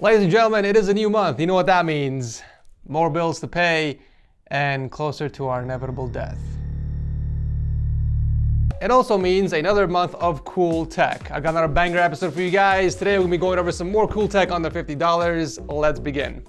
Ladies and gentlemen, it is a new month. You know what that means. More bills to pay and closer to our inevitable death. It also means another month of cool tech. I got another banger episode for you guys. Today we're gonna be going over some more cool tech under $50. Let's begin.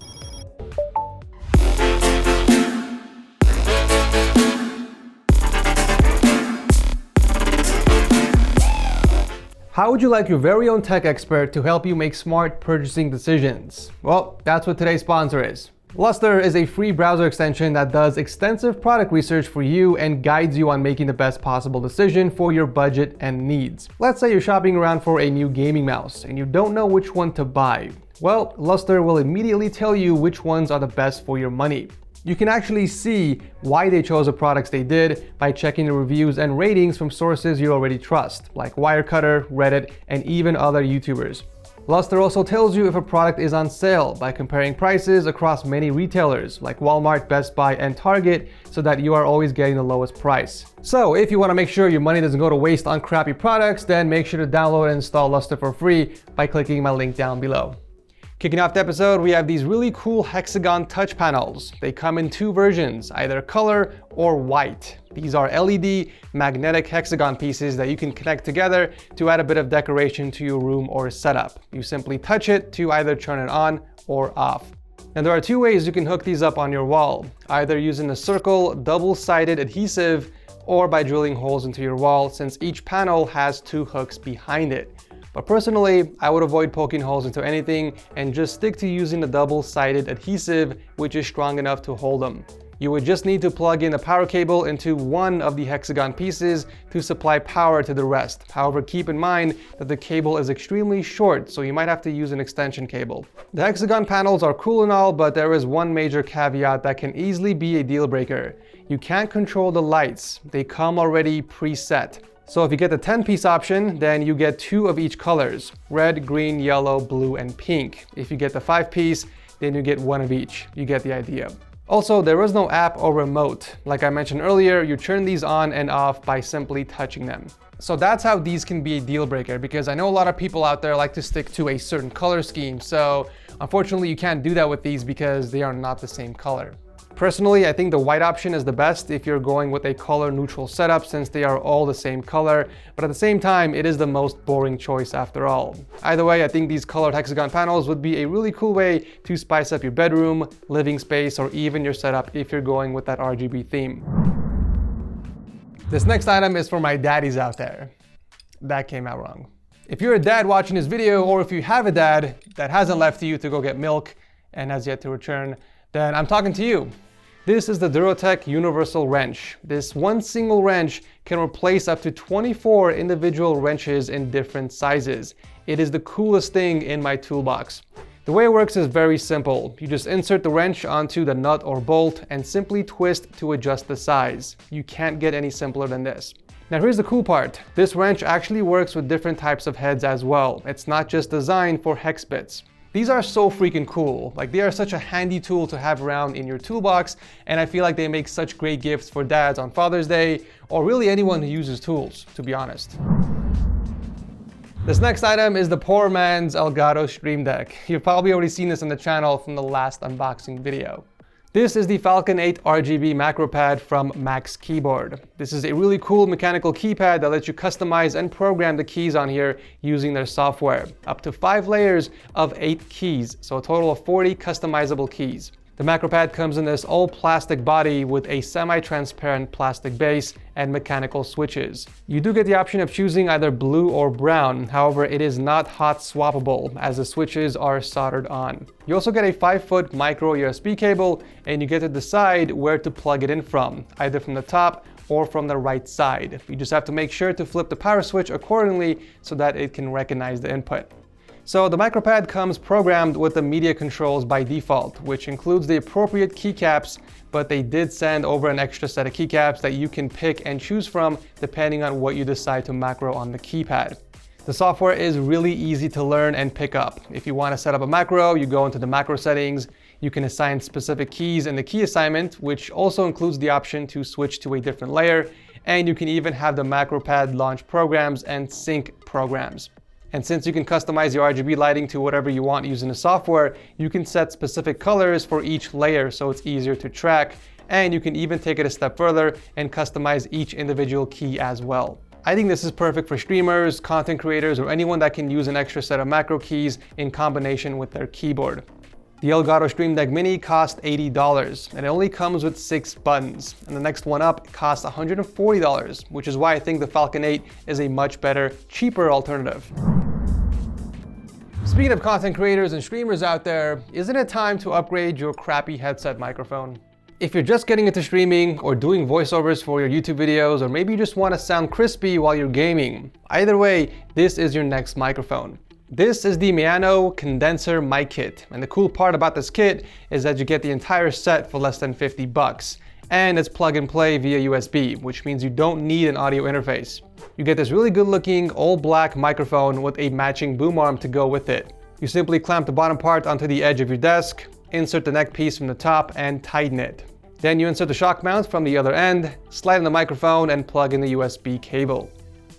How would you like your very own tech expert to help you make smart purchasing decisions? Well, that's what today's sponsor is. Lustre is a free browser extension that does extensive product research for you and guides you on making the best possible decision for your budget and needs. Let's say you're shopping around for a new gaming mouse and you don't know which one to buy. Well, Lustre will immediately tell you which ones are the best for your money. You can actually see why they chose the products they did by checking the reviews and ratings from sources you already trust, like Wirecutter, Reddit, and even other YouTubers. Lustre also tells you if a product is on sale by comparing prices across many retailers like Walmart, Best Buy, and Target so that you are always getting the lowest price. So if you want to make sure your money doesn't go to waste on crappy products, then make sure to download and install Lustre for free by clicking my link down below. Kicking off the episode, we have these really cool HEXAGON touch panels. They come in two versions, either color or white. These are LED magnetic hexagon pieces that you can connect together to add a bit of decoration to your room or setup. You simply touch it to either turn it on or off. And there are two ways you can hook these up on your wall, either using a circle double-sided adhesive or by drilling holes into your wall, since each panel has two hooks behind it. But personally, I would avoid poking holes into anything and just stick to using the double-sided adhesive, which is strong enough to hold them. You would just need to plug in a power cable into one of the hexagon pieces to supply power to the rest. However, keep in mind that the cable is extremely short, so you might have to use an extension cable. The hexagon panels are cool and all, but there is one major caveat that can easily be a deal breaker. You can't control the lights. They come already preset. So if you get the 10-piece option, then you get two of each colors: red, green, yellow, blue, and pink. If you get the 5-piece, then you get one of each. You get the idea. Also, there is no app or remote. Like I mentioned earlier, you turn these on and off by simply touching them. So that's how these can be a deal breaker, because I know a lot of people out there like to stick to a certain color scheme. So unfortunately, you can't do that with these because they are not the same color. Personally, I think the white option is the best if you're going with a color neutral setup, since they are all the same color, but at the same time, it is the most boring choice after all. Either way, I think these colored hexagon panels would be a really cool way to spice up your bedroom, living space, or even your setup if you're going with that RGB theme. This next item is for my daddies out there. That came out wrong. If you're a dad watching this video, or if you have a dad that hasn't left you to go get milk and has yet to return, then I'm talking to you. This is the DURATECH Universal Wrench. This one single wrench can replace up to 24 individual wrenches in different sizes. It is the coolest thing in my toolbox. The way it works is very simple. You just insert the wrench onto the nut or bolt and simply twist to adjust the size. You can't get any simpler than this. Now here's the cool part. This wrench actually works with different types of heads as well. It's not just designed for hex bits. These are so freaking cool. Like, they are such a handy tool to have around in your toolbox, and I feel like they make such great gifts for dads on Father's Day, or really anyone who uses tools, to be honest. This next item is the poor man's Elgato Stream Deck. You've probably already seen this on the channel from the last unboxing video. This is the FALCON 8 RGB MACROPAD from Max Keyboard. This is a really cool mechanical keypad that lets you customize and program the keys on here using their software. Up to 5 layers of 8 keys, so a total of 40 customizable keys. The MACROPAD comes in this all-plastic body with a semi-transparent plastic base and mechanical switches. You do get the option of choosing either blue or brown, however it is not hot swappable as the switches are soldered on. You also get a 5-foot micro USB cable, and you get to decide where to plug it in from, either from the top or from the right side. You just have to make sure to flip the power switch accordingly so that it can recognize the input. So the MACROPAD comes programmed with the media controls by default, which includes the appropriate keycaps, but they did send over an extra set of keycaps that you can pick and choose from depending on what you decide to macro on the keypad. The software is really easy to learn and pick up. If you want to set up a macro, you go into the macro settings. You can assign specific keys in the key assignment, which also includes the option to switch to a different layer. And you can even have the MACROPAD launch programs and sync programs. And since you can customize your RGB lighting to whatever you want using the software, you can set specific colors for each layer so it's easier to track. And you can even take it a step further and customize each individual key as well. I think this is perfect for streamers, content creators, or anyone that can use an extra set of macro keys in combination with their keyboard. The Elgato Stream Deck Mini costs $80 and it only comes with 6 buttons. And the next one up costs $140, which is why I think the Falcon 8 is a much better, cheaper alternative. Speaking of content creators and streamers out there, isn't it time to upgrade your crappy headset microphone? If you're just getting into streaming or doing voiceovers for your YouTube videos, or maybe you just want to sound crispy while you're gaming, either way, this is your next microphone. This is the MAONO condenser mic kit, and the cool part about this kit is that you get the entire set for less than 50 bucks. And it's plug and play via USB, which means you don't need an audio interface. You get this really good looking all black microphone with a matching boom arm to go with it. You simply clamp the bottom part onto the edge of your desk, insert the neck piece from the top and tighten it. Then you insert the shock mount from the other end, slide in the microphone and plug in the USB cable.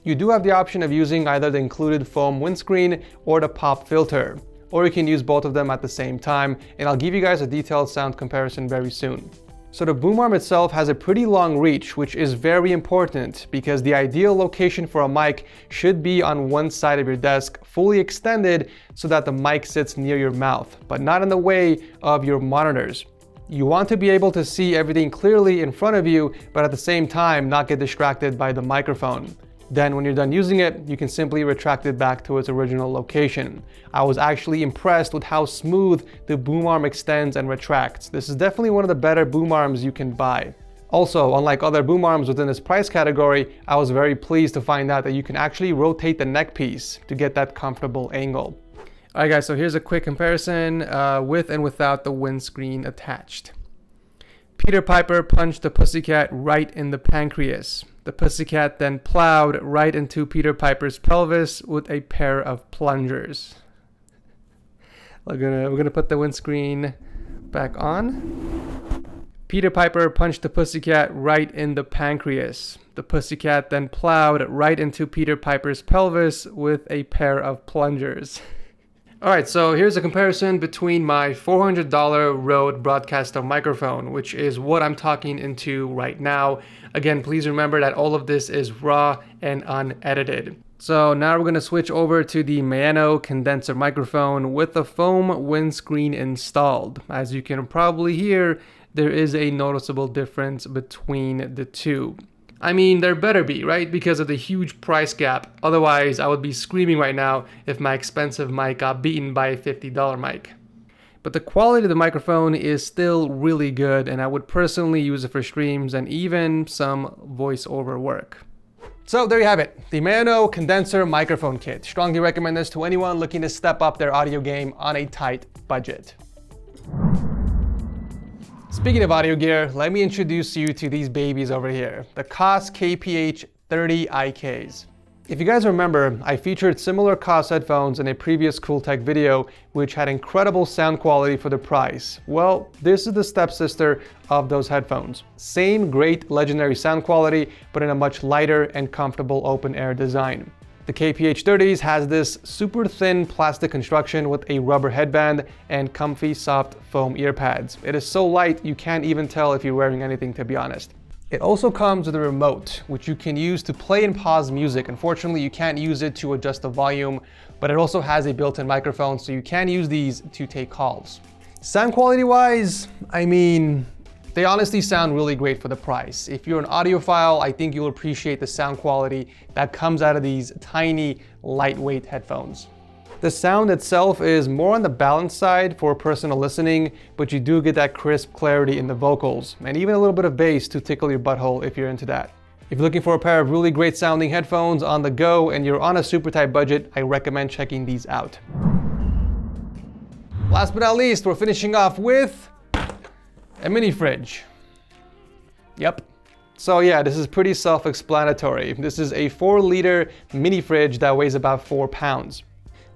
You do have the option of using either the included foam windscreen or the pop filter, or you can use both of them at the same time, and I'll give you guys a detailed sound comparison very soon. So the boom arm itself has a pretty long reach, which is very important because the ideal location for a mic should be on one side of your desk, fully extended so that the mic sits near your mouth, but not in the way of your monitors. You want to be able to see everything clearly in front of you, but at the same time not get distracted by the microphone. Then when you're done using it, you can simply retract it back to its original location. I was actually impressed with how smooth the boom arm extends and retracts. This is definitely one of the better boom arms you can buy. Also, unlike other boom arms within this price category, I was very pleased to find out that you can actually rotate the neck piece to get that comfortable angle. Alright guys, so here's a quick comparison with and without the windscreen attached. Peter Piper punched the pussycat right in the pancreas. The pussycat then plowed right into Peter Piper's pelvis with a pair of plungers. We're gonna put the windscreen back on. Peter Piper punched the pussycat right in the pancreas. The pussycat then plowed right into Peter Piper's pelvis with a pair of plungers. Alright, so here's a comparison between my $400 Rode Broadcaster microphone, which is what I'm talking into right now. Again, please remember that all of this is raw and unedited. So now we're going to switch over to the MAONO condenser microphone with the foam windscreen installed. As you can probably hear, there is a noticeable difference between the two. I mean, there better be, right? Because of the huge price gap. Otherwise, I would be screaming right now if my expensive mic got beaten by a $50 mic. But the quality of the microphone is still really good, and I would personally use it for streams and even some voiceover work. So there you have it, the MAONO condenser microphone kit. Strongly recommend this to anyone looking to step up their audio game on a tight budget. Speaking of audio gear, let me introduce you to these babies over here, the KOS KPH 30 IKs. If you guys remember, I featured similar KOS headphones in a previous Cool Tech video, which had incredible sound quality for the price. Well, this is the stepsister of those headphones. Same great legendary sound quality, but in a much lighter and comfortable open air design. The KPH 30s has this super thin plastic construction with a rubber headband and comfy soft foam ear pads. It is so light you can't even tell if you're wearing anything, to be honest. It also comes with a remote, which you can use to play and pause music. Unfortunately, you can't use it to adjust the volume, but it also has a built-in microphone, so you can use these to take calls. Sound quality wise, I mean, they honestly sound really great for the price. If you're an audiophile, I think you'll appreciate the sound quality that comes out of these tiny, lightweight headphones. The sound itself is more on the balanced side for personal listening, but you do get that crisp clarity in the vocals, and even a little bit of bass to tickle your butthole if you're into that. If you're looking for a pair of really great sounding headphones on the go and you're on a super tight budget, I recommend checking these out. Last but not least, we're finishing off with a mini fridge. Yep. So yeah, this is pretty self-explanatory. This is a 4-liter mini fridge that weighs about 4 pounds.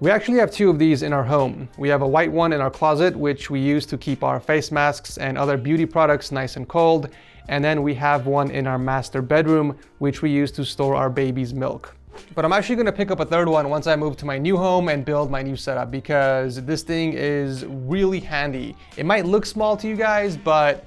We actually have 2 of these in our home. We have a white one in our closet, which we use to keep our face masks and other beauty products nice and cold. And then we have one in our master bedroom, which we use to store our baby's milk. But I'm actually gonna pick up a third one once I move to my new home and build my new setup, because this thing is really handy. It might look small to you guys, but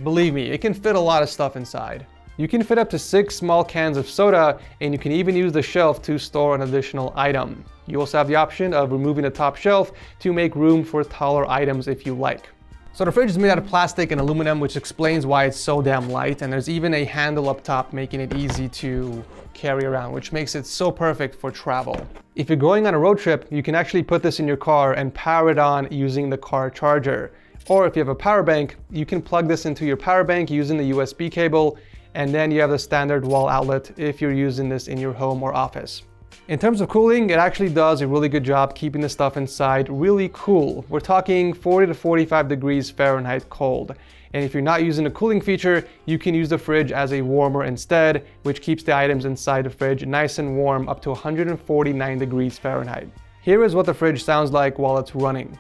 believe me, it can fit a lot of stuff inside. You can fit up to 6 small cans of soda, and you can even use the shelf to store an additional item. You also have the option of removing the top shelf to make room for taller items if you like. So the fridge is made out of plastic and aluminum, which explains why it's so damn light, and there's even a handle up top making it easy to carry around, which makes it so perfect for travel. If you're going on a road trip, you can actually put this in your car and power it on using the car charger. Or if you have a power bank, you can plug this into your power bank using the USB cable, and then you have the standard wall outlet if you're using this in your home or office. In terms of cooling, it actually does a really good job keeping the stuff inside really cool. We're talking 40 to 45 degrees Fahrenheit cold. And if you're not using a cooling feature, you can use the fridge as a warmer instead, which keeps the items inside the fridge nice and warm up to 149 degrees Fahrenheit. Here is what the fridge sounds like while it's running.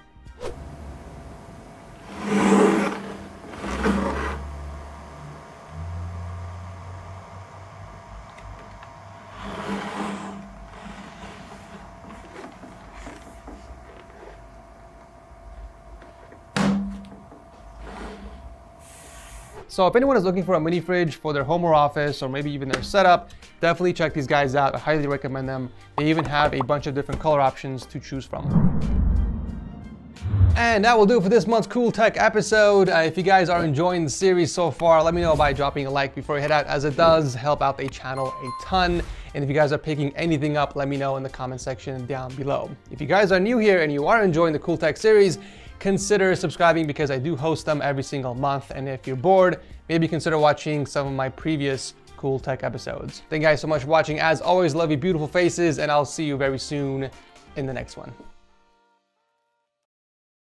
So if anyone is looking for a mini fridge for their home or office, or maybe even their setup, definitely check these guys out. I highly recommend them. They even have a bunch of different color options to choose from. And that will do it for this month's Cool Tech episode. If you guys are enjoying the series so far, let me know by dropping a like before you head out, as it does help out the channel a ton. And if you guys are picking anything up, let me know in the comment section down below. If you guys are new here and you are enjoying the Cool Tech series, consider subscribing, because I do host them every single month. And if you're bored, maybe consider watching some of my previous Cool Tech episodes. Thank you guys so much for watching. As always, love your beautiful faces, and I'll see you very soon in the next one.